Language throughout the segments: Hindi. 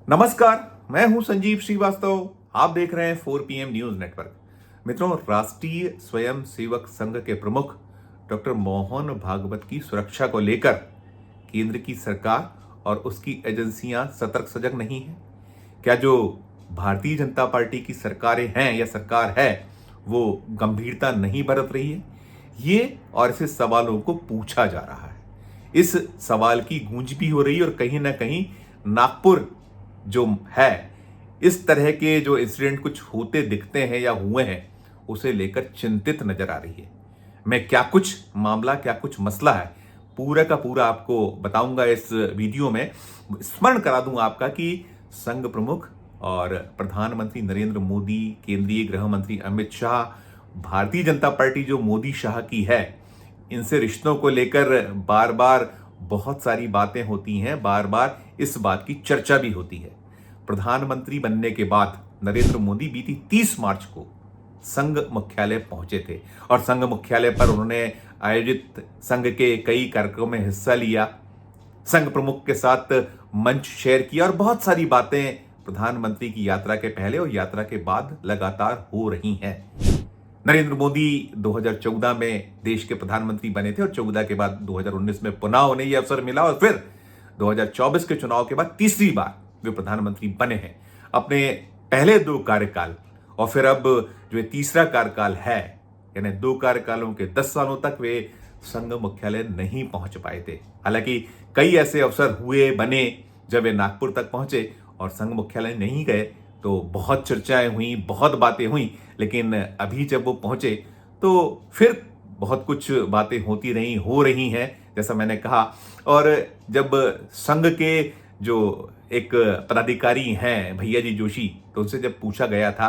नमस्कार, मैं हूं संजीव श्रीवास्तव। आप देख रहे हैं 4 PM न्यूज नेटवर्क। मित्रों, राष्ट्रीय स्वयं सेवक संघ के प्रमुख डॉक्टर मोहन भागवत की सुरक्षा को लेकर केंद्र की सरकार और उसकी एजेंसियां सतर्क सजग नहीं है। क्या जो भारतीय जनता पार्टी की सरकारें हैं या सरकार है वो गंभीरता नहीं बरत रही है? ये और ऐसे सवालों को पूछा जा रहा है। इस सवाल की गूंज भी हो रही है और कहीं ना कहीं नागपुर जो है, इस तरह के जो इंसिडेंट कुछ होते दिखते हैं या हुए हैं, उसे लेकर चिंतित नजर आ रही है। मैं क्या कुछ मामला, क्या कुछ मसला है, पूरा का पूरा आपको बताऊंगा इस वीडियो में। स्मरण करा दूं आपका कि संघ प्रमुख और प्रधानमंत्री नरेंद्र मोदी, केंद्रीय गृह मंत्री अमित शाह, भारतीय जनता पार्टी जो मोदी शाह की है, इनसे रिश्तों को लेकर बार बार बहुत सारी बातें होती हैं, बार बार इस बात की चर्चा भी होती है। प्रधानमंत्री बनने के बाद नरेंद्र मोदी बीती 30 मार्च को संघ मुख्यालय पहुंचे थे और संघ मुख्यालय पर उन्होंने आयोजित संघ के कई कार्यक्रमों में हिस्सा लिया, संघ प्रमुख के साथ मंच शेयर किया और बहुत सारी बातें प्रधानमंत्री की यात्रा के पहले और यात्रा के बाद लगातार हो रही हैं। नरेंद्र मोदी 2014 में देश के प्रधानमंत्री बने थे और 14 के बाद 2019 में पुनः उन्हें यह अवसर मिला और फिर 2024 के चुनाव के बाद तीसरी बार वे प्रधानमंत्री बने हैं अपने पहले 2 कार्यकाल। और फिर अब जो तीसरा कार्यकाल है, यानी 2 कार्यकालों के 10 सालों तक वे संघ मुख्यालय नहीं पहुंच पाए थे। हालांकि कई ऐसे अवसर हुए बने जब वे नागपुर तक पहुंचे और संघ मुख्यालय नहीं गए तो बहुत चर्चाएं हुई, बहुत बातें हुई, लेकिन अभी जब वो पहुंचे तो फिर बहुत कुछ बातें होती रही, हो रही हैं, जैसा मैंने कहा। और जब संघ के जो एक पदाधिकारी हैं भैया जी जोशी, तो उनसे जब पूछा गया था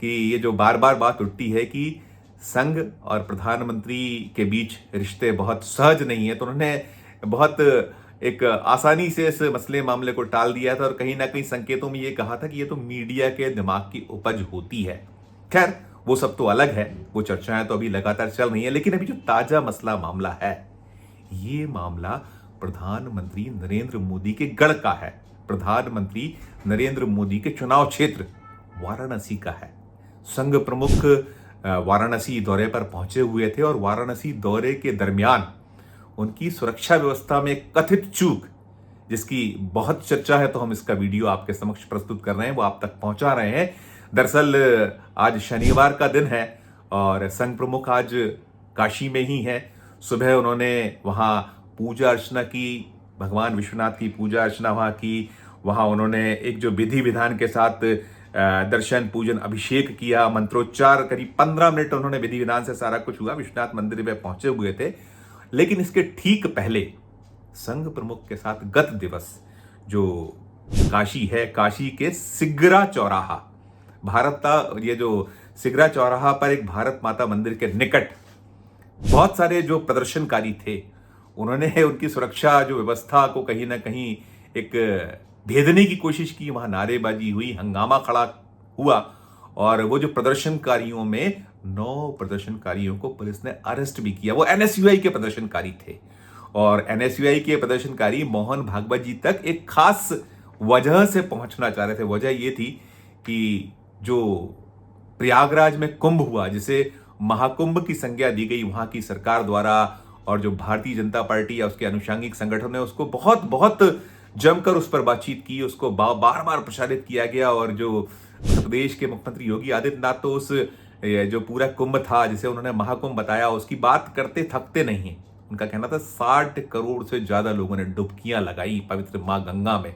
कि ये जो बार बार बात उठती है कि संघ और प्रधानमंत्री के बीच रिश्ते बहुत सहज नहीं है, तो उन्होंने बहुत एक आसानी से इस मसले मामले को टाल दिया था और कहीं ना कहीं संकेतों में ये कहा था कि ये तो मीडिया के दिमाग की उपज होती है। खैर, वो सब तो अलग है, वो चर्चाएं तो अभी लगातार चल रही है, लेकिन अभी जो ताजा मसला मामला है, ये मामला प्रधानमंत्री नरेंद्र मोदी के गढ़ का है। प्रधानमंत्री नरेंद्र मोदी के चुनाव क्षेत्र वाराणसी का है। संघ प्रमुख वाराणसी दौरे पर पहुंचे हुए थे और वाराणसी दौरे के दरमियान उनकी सुरक्षा व्यवस्था में कथित चूक, जिसकी बहुत चर्चा है, तो हम इसका वीडियो आपके समक्ष प्रस्तुत कर रहे हैं, वो आप तक पहुंचा रहे हैं। दरअसल आज शनिवार का दिन है और संघ प्रमुख आज काशी में ही है। सुबह उन्होंने वहां पूजा अर्चना की, भगवान विश्वनाथ की पूजा अर्चना वहां की। वहां उन्होंने एक जो विधि विधान के साथ दर्शन, पूजन, अभिषेक किया, मंत्रोच्चार, करीब 15 मिनट उन्होंने विधि विधान से सारा कुछ हुआ। विश्वनाथ मंदिर में पहुंचे हुए थे, लेकिन इसके ठीक पहले संघ प्रमुख के साथ गत दिवस जो काशी है, काशी के सिगरा चौराहा, भारत का ये जो सिगरा चौराहा पर एक भारत माता मंदिर के निकट बहुत सारे जो प्रदर्शनकारी थे, उन्होंने उनकी सुरक्षा जो व्यवस्था को कहीं ना कहीं एक भेदने की कोशिश की। वहां नारेबाजी हुई, हंगामा खड़ा हुआ और वो जो प्रदर्शनकारियों में 9 प्रदर्शनकारियों को पुलिस ने अरेस्ट भी किया। वो एनएसयूआई के प्रदर्शनकारी थे और एनएसयूआई के प्रदर्शनकारी मोहन भागवत जी तक एक खास वजह से पहुंचना चाह रहे थे। वजह ये थी कि जो प्रयागराज में कुंभ हुआ, जिसे महाकुंभ की संज्ञा दी गई वहां की सरकार द्वारा, और जो भारतीय जनता पार्टी या उसके अनुषंगिक संगठन ने उसको बहुत बहुत जमकर उस पर बातचीत की, उसको बार बार प्रसारित किया गया। और जो उत्तर प्रदेश के मुख्यमंत्री योगी आदित्यनाथ तो उस जो पूरा कुंभ था, जिसे उन्होंने महाकुंभ बताया, उसकी बात करते थकते नहीं। उनका कहना था 60 करोड़ से ज्यादा लोगों ने डुबकियां लगाई पवित्र मां गंगा में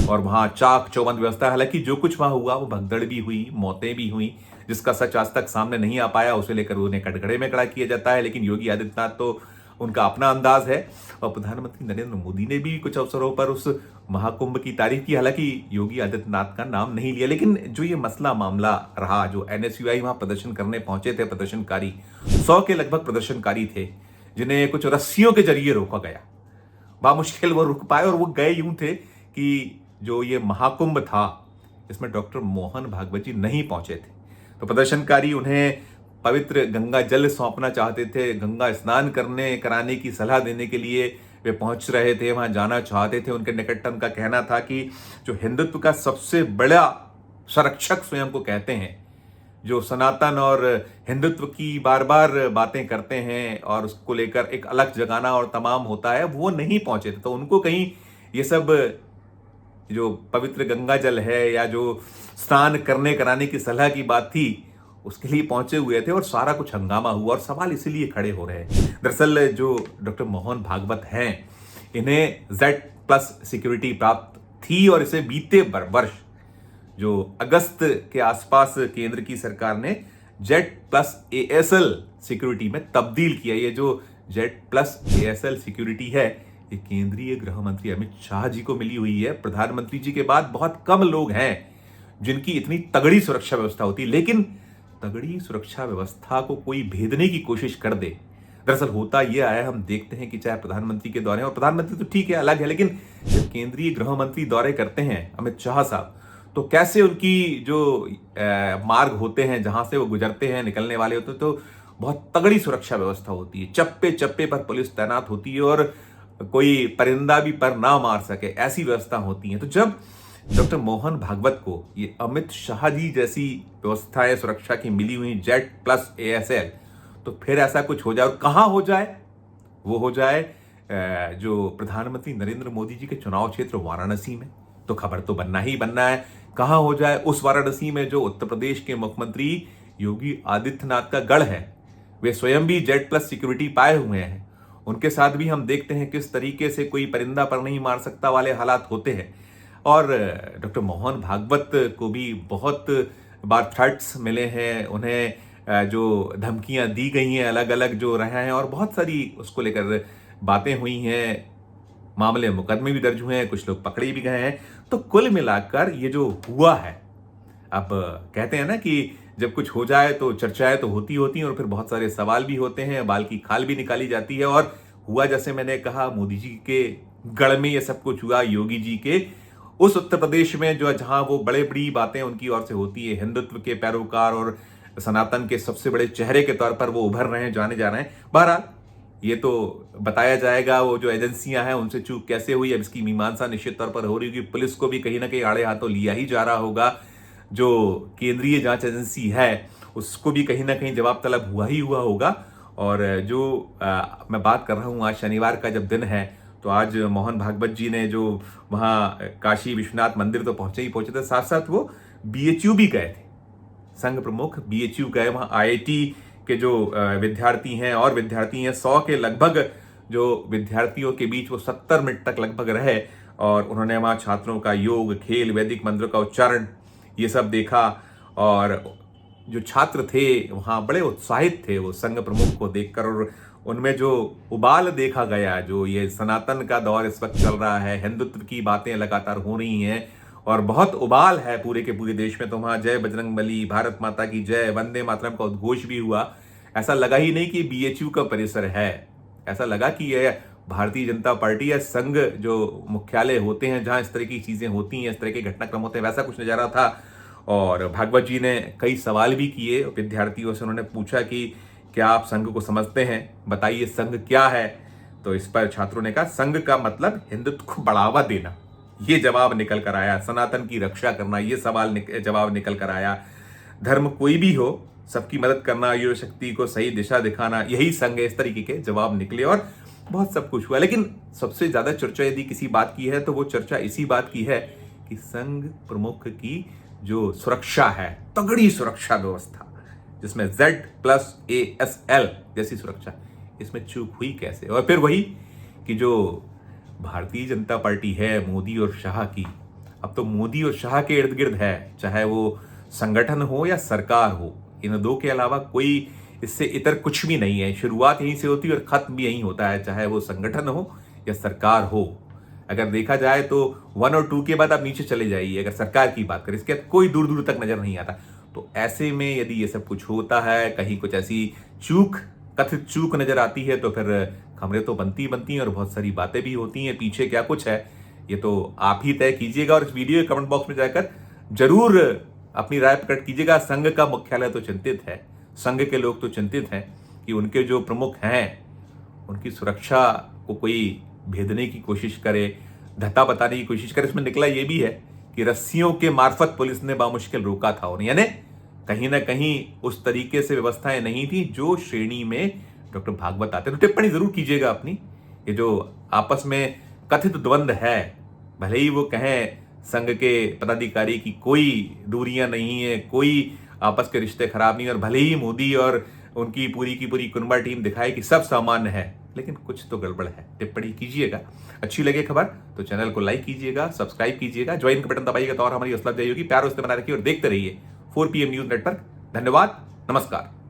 और वहां चाक चौबंद व्यवस्था। हालांकि जो कुछ वहां हुआ वो भगदड़ भी हुई, मौतें भी हुई, जिसका सच आज तक सामने नहीं आ पाया, उसे लेकर उन्हें कटघरे में खड़ा किया जाता है। लेकिन योगी आदित्यनाथ तो उनका अपना अंदाज है और प्रधानमंत्री नरेंद्र मोदी ने भी कुछ अवसरों पर उस महाकुंभ की तारीफ की। हालांकि योगी आदित्यनाथ का नाम नहीं लिया। लेकिन जो ये मसला मामला रहा, जो एनएसयूआई वहां प्रदर्शन करने पहुंचे थे प्रदर्शनकारी, 100 के लगभग प्रदर्शनकारी थे, जिन्हें कुछ रस्सियों के जरिए रोका गया। बामुश्किल वो रुक पाए और वो गए यूं थे कि जो ये महाकुंभ था, इसमें डॉक्टर मोहन भागवत जी नहीं पहुंचे थे, तो प्रदर्शनकारी उन्हें पवित्र गंगा जल सौंपना चाहते थे, गंगा स्नान कराने की सलाह देने के लिए वे पहुंच रहे थे, वहां जाना चाहते थे। उनके निकटतम का कहना था कि जो हिंदुत्व का सबसे बड़ा संरक्षक स्वयं को कहते हैं, जो सनातन और हिंदुत्व की बार बार बातें करते हैं और उसको लेकर एक अलग जगाना और तमाम होता है, वो नहीं पहुंचे थे। तो उनको कहीं ये सब जो पवित्र गंगा जल है या जो स्नान करने कराने की सलाह की बात थी, उसके लिए पहुंचे हुए थे और सारा कुछ हंगामा हुआ और सवाल इसीलिए खड़े हो रहे हैं। दरअसल जो डॉक्टर मोहन भागवत हैं, इन्हें Z+ सिक्योरिटी प्राप्त थी और इसे बीते वर्ष जो अगस्त के आसपास केंद्र की सरकार ने Z+ ASL सिक्योरिटी में तब्दील किया। ये जो Z+ ASL सिक्योरिटी है, ये केंद्रीय गृह मंत्री अमित शाह जी को मिली हुई है। प्रधानमंत्री जी के बाद बहुत कम लोग हैं जिनकी इतनी तगड़ी सुरक्षा व्यवस्था होती है, लेकिन तगड़ी सुरक्षा व्यवस्था को कोई भेदने की कोशिश कर दे। दरअसल होता यह आया, हम देखते हैं कि चाहे प्रधानमंत्री के दौरे, और प्रधानमंत्री तो ठीक है, अलग है, लेकिन जब केंद्रीय गृह मंत्री दौरे करते हैं अमित शाह साहब, तो कैसे उनकी जो मार्ग होते हैं जहां से वो गुजरते हैं, निकलने वाले होते हैं, तो बहुत तगड़ी सुरक्षा व्यवस्था होती है। चप्पे चप्पे पर पुलिस तैनात होती है और कोई परिंदा भी पर ना मार सके, ऐसी व्यवस्था होती है। तो जब डॉक्टर मोहन भागवत को ये अमित शाह जी जैसी व्यवस्थाएं सुरक्षा की मिली हुई Z+ ASL, तो फिर ऐसा कुछ हो जाए, और कहां हो जाए, वो हो जाए जो प्रधानमंत्री नरेंद्र मोदी जी के चुनाव क्षेत्र वाराणसी में। तो खबर तो बनना ही बनना है। कहां हो जाए, उस वाराणसी में जो उत्तर प्रदेश के मुख्यमंत्री योगी आदित्यनाथ का गढ़ है। वे स्वयं भी Z+ सिक्योरिटी पाए हुए हैं। उनके साथ भी हम देखते हैं किस तरीके से कोई परिंदा पर नहीं मार सकता वाले हालात होते हैं। और डॉक्टर मोहन भागवत को भी बहुत बार थ्रेट्स मिले हैं, उन्हें जो धमकियां दी गई हैं अलग अलग जो रहे हैं, और बहुत सारी उसको लेकर बातें हुई हैं, मामले मुकदमे भी दर्ज हुए हैं, कुछ लोग पकड़े भी गए हैं। तो कुल मिलाकर ये जो हुआ है, अब कहते हैं ना कि जब कुछ हो जाए तो चर्चाएं तो होती होती हैं और फिर बहुत सारे सवाल भी होते हैं, बाल की खाल भी निकाली जाती है। और हुआ जैसे मैंने कहा, मोदी जी के गढ़ में ये सब कुछ हुआ, योगी जी के उस उत्तर प्रदेश में जो जहां वो बड़े बड़ी बातें उनकी ओर से होती है, हिंदुत्व के पैरोकार और सनातन के सबसे बड़े चेहरे के तौर पर वो उभर रहे हैं, जाने जा रहे हैं। बहरहाल ये तो बताया जाएगा, वो जो एजेंसियां हैं उनसे चूक कैसे हुई, अब इसकी मीमांसा निश्चित तौर पर हो रही होगी। पुलिस को भी कहीं ना कहीं आड़े हाथों लिया ही जा रहा होगा। जो केंद्रीय जांच एजेंसी है उसको भी कहीं ना कहीं जवाब तलब हुआ ही हुआ होगा। और जो मैं बात कर रहा हूँ, आज शनिवार का जब दिन है, तो आज मोहन भागवत जी ने जो वहाँ काशी विश्वनाथ मंदिर तो पहुंचे ही पहुंचे थे, साथ साथ वो BHU भी गए थे। संघ प्रमुख BHU गए, वहाँ IIT के जो विद्यार्थी हैं और विद्यार्थी हैं, 100 के लगभग जो विद्यार्थियों के बीच वो 70 मिनट तक लगभग रहे और उन्होंने वहाँ छात्रों का योग, खेल, वैदिक मंत्रों का उच्चारण, ये सब देखा। और जो छात्र थे वहाँ बड़े उत्साहित थे वो संघ प्रमुख को देखकर, और उनमें जो उबाल देखा गया, जो ये सनातन का दौर इस वक्त चल रहा है, हिंदुत्व की बातें लगातार हो रही हैं और बहुत उबाल है पूरे के पूरे देश में, तो वहाँ जय बजरंगबली, भारत माता की जय, वंदे मातरम का उद्घोष भी हुआ। ऐसा लगा ही नहीं कि BHU का परिसर है, ऐसा लगा कि यह भारतीय जनता पार्टी या संघ जो मुख्यालय होते हैं जहां इस तरह की चीजें होती हैं, इस तरह के घटनाक्रम होते हैं, वैसा कुछ नजारा था। और भागवत जी ने कई सवाल भी किए विद्यार्थियों से। उन्होंने पूछा कि क्या आप संघ को समझते हैं, बताइए संघ क्या है। तो इस पर छात्रों ने कहा, संघ का मतलब हिंदुत्व को बढ़ावा देना, ये जवाब निकल कर आया। सनातन की रक्षा करना, ये जवाब निकल कर आया। धर्म कोई भी हो, सबकी मदद करना, युवा शक्ति को सही दिशा दिखाना, यही संघ है। इस तरीके के जवाब निकले और बहुत सब कुछ हुआ। लेकिन सबसे ज्यादा चर्चा यदि किसी बात की है तो वो चर्चा इसी बात की है कि संघ प्रमुख की जो सुरक्षा है, तगड़ी सुरक्षा व्यवस्था, जिसमें Z+ ASL जैसी सुरक्षा, इसमें चूक हुई कैसे। और फिर वही कि जो भारतीय जनता पार्टी है मोदी और शाह की, अब तो मोदी और शाह के इर्द गिर्द है, चाहे वो संगठन हो या सरकार हो, इन दो के अलावा कोई इससे इतर कुछ भी नहीं है। शुरुआत यहीं से होती है और खत्म भी यहीं होता है, चाहे वो संगठन हो या सरकार हो। अगर देखा जाए तो 1 और 2 के बाद आप नीचे चले जाइए, अगर सरकार की बात करें, इसके बाद कोई दूर दूर तक नजर नहीं आता। तो ऐसे में यदि ये सब कुछ होता है, कहीं कुछ ऐसी चूक, कथित चूक नजर आती है, तो फिर खबरें तो बनती हैं और बहुत सारी बातें भी होती हैं। पीछे क्या कुछ है ये तो आप ही तय कीजिएगा और इस वीडियो के कमेंट बॉक्स में जाकर जरूर अपनी राय प्रकट कीजिएगा। संघ का मुख्यालय तो चिंतित है, संघ के लोग तो चिंतित हैं कि उनके जो प्रमुख हैं उनकी सुरक्षा को कोई भेदने की कोशिश करे, धत्ता बताने की कोशिश करे। इसमें निकला ये भी है कि रस्सियों के मार्फत पुलिस ने बामुश्किल रोका था, और यानी कहीं ना कहीं उस तरीके से व्यवस्थाएं नहीं थी जो श्रेणी में डॉक्टर भागवत आते। तो टिप्पणी जरूर कीजिएगा अपनी। ये जो आपस में कथित द्वंद्व है, भले ही वो कहें संघ के पदाधिकारी की कोई दूरियां नहीं है, कोई आपस के रिश्ते खराब नहीं, और भले ही मोदी और उनकी पूरी की पूरी कुनबा टीम दिखाए कि सब सामान्य है, लेकिन कुछ तो गड़बड़ है। टिप्पणी कीजिएगा। अच्छी लगे खबर तो चैनल को लाइक कीजिएगा, सब्सक्राइब कीजिएगा, ज्वाइन का बटन दबाइएगा तो और हमारी हौसला अफजाई होगी। प्यार उससे बना रखिए और देखते रहिए 4 PM न्यूज नेटवर्क। धन्यवाद, नमस्कार।